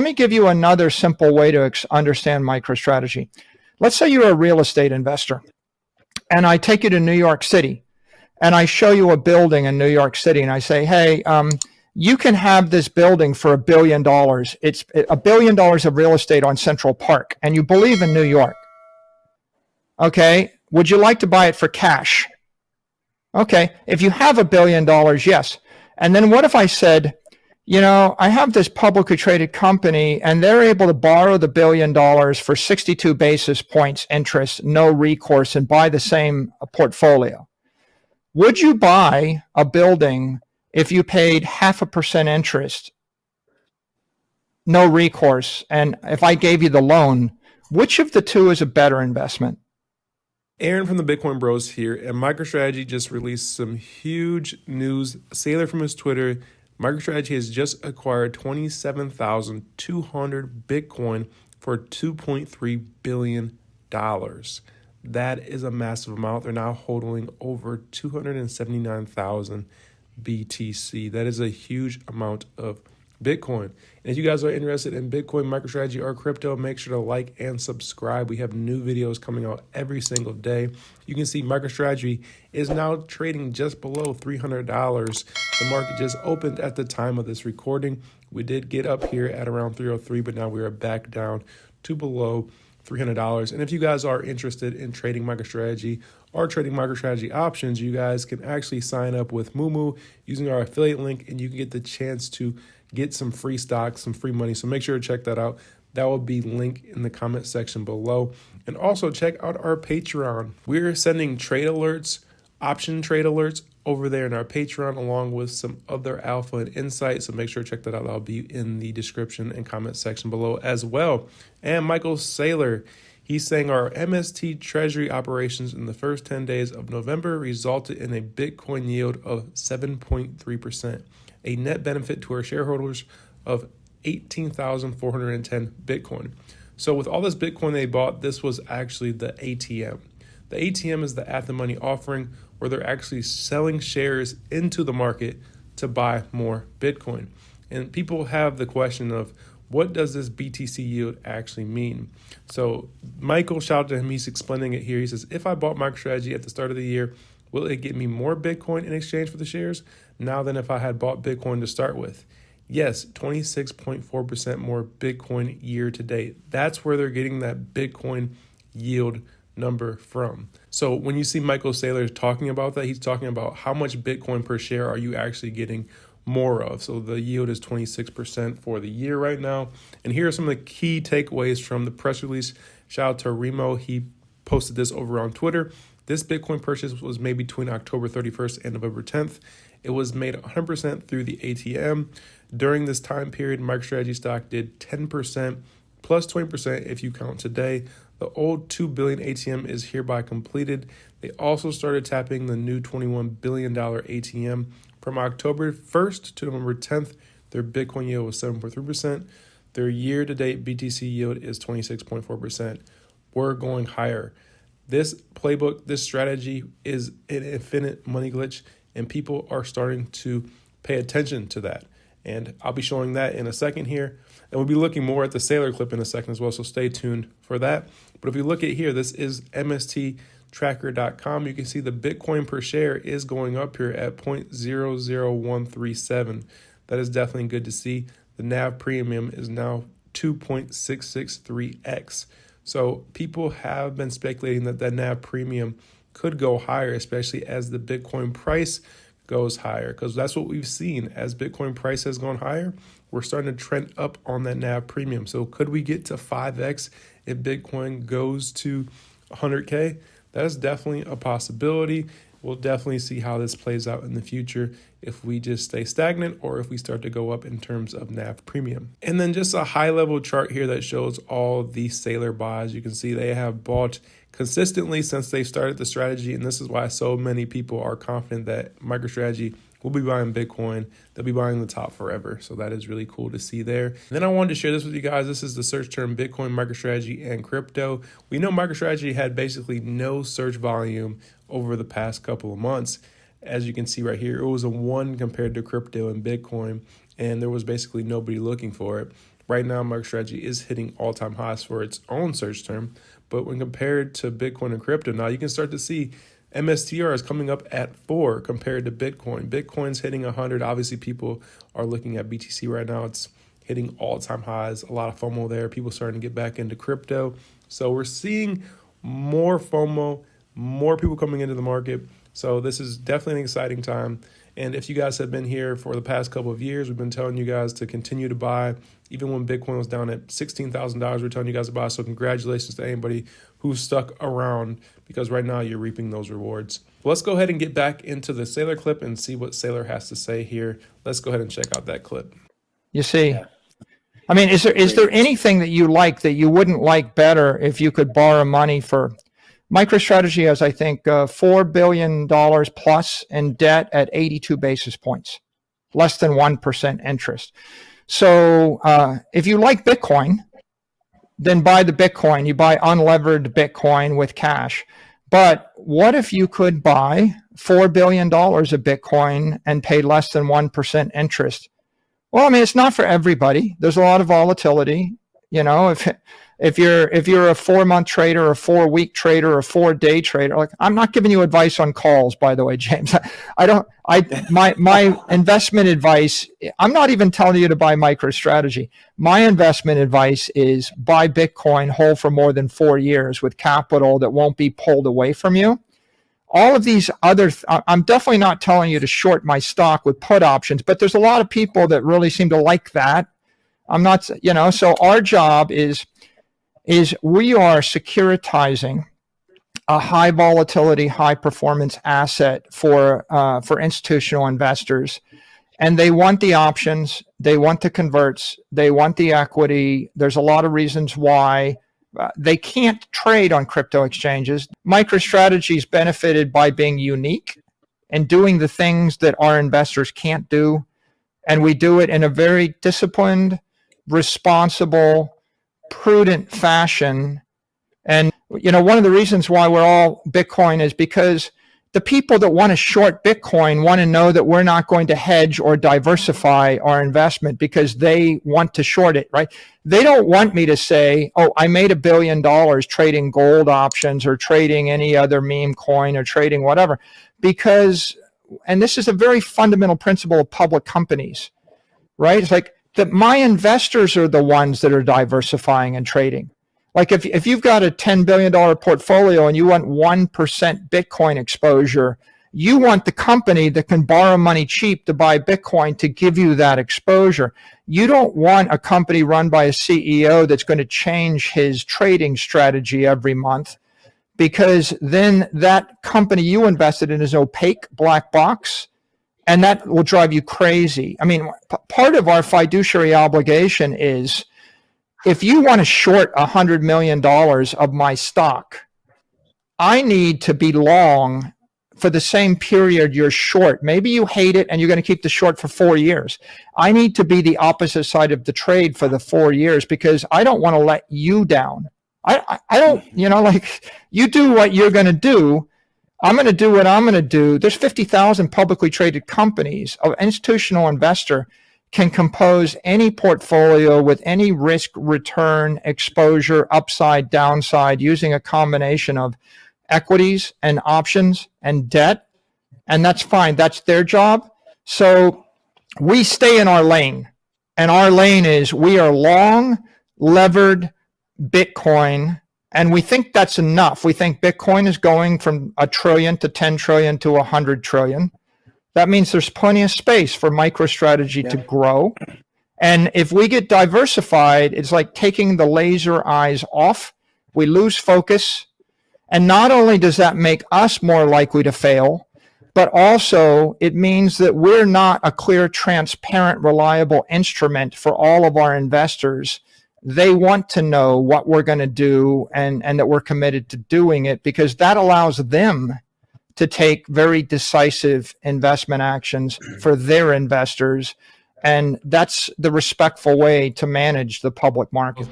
Let me give you another simple way to understand MicroStrategy. Let's say you're a real estate investor, and I take you to New York City, and I show you a building in New York City, and I say, hey, you can have this building for $1 billion. It's $1 billion of real estate on Central Park, and you believe in New York. Okay, would you like to buy it for cash? Okay, if you have $1 billion, yes. And then what if I said, you know, I have this publicly traded company and they're able to borrow the $1 billion for 62 basis points interest, no recourse, and buy the same portfolio. Would you buy a building if you paid 0.5% interest, no recourse, and if I gave you the loan, which of the two is a better investment? Aaron from the Bitcoin Bros here, and MicroStrategy just released some huge news. Saylor from his Twitter, MicroStrategy has just acquired 27,200 Bitcoin for $2.3 billion. That is a massive amount. They're now holding over 279,000 BTC. That is a huge amount of Bitcoin. And if you guys are interested in Bitcoin, MicroStrategy, or crypto, make sure to like and subscribe. We have new videos coming out every single day. You can see MicroStrategy is now trading just below $300. The market just opened at the time of this recording. We did get up here at around 303, but now we are back down to below $300. And if you guys are interested in trading MicroStrategy or trading MicroStrategy options, you guys can actually sign up with MooMoo using our affiliate link, and you can get the chance to get some free stocks, some free money. So make sure to check that out. That will be linked in the comment section below. And also check out our Patreon. We're sending trade alerts, option trade alerts over there in our Patreon, along with some other alpha and insights. So make sure to check that out. That'll be in the description and comment section below as well. And Michael Saylor, he's saying our MST Treasury operations in the first 10 days of November resulted in a Bitcoin yield of 7.3%. A net benefit to our shareholders of 18,410 Bitcoin. So with all this Bitcoin they bought, this was actually the ATM. The ATM is the at the money offering, where they're actually selling shares into the market to buy more Bitcoin. And people have the question of, what does this BTC yield actually mean? So Michael, shout out to him, he's explaining it here. He says, if I bought MicroStrategy at the start of the year, will it get me more Bitcoin in exchange for the shares now than if I had bought Bitcoin to start with? Yes, 26.4% more Bitcoin year to date. That's where they're getting that Bitcoin yield number from. So when you see Michael Saylor talking about that, he's talking about how much Bitcoin per share are you actually getting more of. So the yield is 26% for the year right now. And here are some of the key takeaways from the press release. Shout out to Remo. He posted this over on Twitter. This Bitcoin purchase was made between October 31st and November 10th. It was made 100% through the ATM. During this time period, MicroStrategy stock did 10% plus 20% if you count today. The old $2 billion ATM is hereby completed. They also started tapping the new $21 billion ATM. From October 1st to November 10th, their Bitcoin yield was 7.3%. Their year-to-date BTC yield is 26.4%. We're going higher. This playbook, this strategy is an infinite money glitch, and people are starting to pay attention to that. And I'll be showing that in a second here. And we'll be looking more at the Saylor clip in a second as well, so stay tuned for that. But if you look at here, this is MSTtracker.com. You can see the Bitcoin per share is going up here at 0.00137. That is definitely good to see. The NAV premium is now 2.663x. So people have been speculating that that NAV premium could go higher, especially as the Bitcoin price goes higher, because that's what we've seen. As Bitcoin price has gone higher, we're starting to trend up on that NAV premium. So could we get to 5x if Bitcoin goes to 100K? That is definitely a possibility. We'll definitely see how this plays out in the future, if we just stay stagnant or if we start to go up in terms of NAV premium. And then just a high level chart here that shows all the Saylor buys. You can see they have bought consistently since they started the strategy. And this is why so many people are confident that MicroStrategy will be buying Bitcoin. They'll be buying the top forever. So that is really cool to see there. And then I wanted to share this with you guys. This is the search term Bitcoin, MicroStrategy, and crypto. We know MicroStrategy had basically no search volume over the past couple of months. As you can see right here, it was a 1 compared to crypto and Bitcoin, and there was basically nobody looking for it. right now MicroStrategy is hitting all-time highs for its own search term. But when compared to Bitcoin and crypto, now you can start to see MSTR is coming up at 4 compared to Bitcoin. Bitcoin's hitting 100. Obviously, people are looking at BTC right now. It's hitting all-time highs. A lot of FOMO there. People starting to get back into crypto. So we're seeing more FOMO, more people coming into the market. So this is definitely an exciting time. And if you guys have been here for the past couple of years, we've been telling you guys to continue to buy. Even when Bitcoin was down at $16,000, we're telling you guys to buy. So congratulations to anybody who's stuck around, because right now you're reaping those rewards. Well, let's go ahead and get back into the Saylor clip and see what Saylor has to say here. Let's go ahead and check out that clip. You see, I mean, is there anything that you like that you wouldn't like better if you could borrow money for? MicroStrategy has, I think, $4 billion plus in debt at 82 basis points, less than 1% interest. So if you like Bitcoin, then buy the Bitcoin. You buy unlevered Bitcoin with cash. But what if you could buy $4 billion of Bitcoin and pay less than 1% interest? Well, I mean, it's not for everybody. There's a lot of volatility. You know, if you're a 4-month trader, or a 4-week trader, or a 4-day trader, like, I'm not giving you advice on calls, by the way, James. My investment advice, I'm not even telling you to buy MicroStrategy. My investment advice is buy Bitcoin, hold for more than 4 years with capital that won't be pulled away from you. All of these other, I'm definitely not telling you to short my stock with put options, but there's a lot of people that really seem to like that. I'm not, you know, so our job is we are securitizing a high volatility, high performance asset for institutional investors. And they want the options, they want the converts, they want the equity. There's a lot of reasons why they can't trade on crypto exchanges. MicroStrategy's benefited by being unique and doing the things that our investors can't do. And we do it in a very disciplined, responsible, prudent fashion. And, you know, one of the reasons why we're all Bitcoin is because the people that want to short Bitcoin want to know that we're not going to hedge or diversify our investment because they want to short it, right? They don't want me to say, oh, I made $1 billion trading gold options or trading any other meme coin or trading whatever, because, and this is a very fundamental principle of public companies, right? It's like that my investors are the ones that are diversifying and trading. Like if you've got a $10 billion portfolio and you want 1% Bitcoin exposure, you want the company that can borrow money cheap to buy Bitcoin to give you that exposure. You don't want a company run by a CEO that's going to change his trading strategy every month, because then that company you invested in is opaque, black box, and that will drive you crazy. I mean, part of our fiduciary obligation is, if you want to short $100 million of my stock, I need to be long for the same period you're short. Maybe you hate it and you're going to keep the short for 4 years. I need to be the opposite side of the trade for the 4 years, because I don't want to let you down. I don't, you know, like, you do what you're going to do. I'm going to do what I'm going to do. There's 50,000 publicly traded companies. An institutional investor can compose any portfolio with any risk, return, exposure, upside, downside, using a combination of equities and options and debt. And that's fine. That's their job. So we stay in our lane. And our lane is, we are long, levered Bitcoin. And we think that's enough. We think Bitcoin is going from $1 trillion to 10 trillion to 100 trillion. That means there's plenty of space for MicroStrategy to grow. And if we get diversified, it's like taking the laser eyes off. We lose focus. And not only does that make us more likely to fail, but also it means that we're not a clear, transparent, reliable instrument for all of our investors. They want to know what we're going to do, and that we're committed to doing it, because that allows them to take very decisive investment actions for their investors. And that's the respectful way to manage the public market.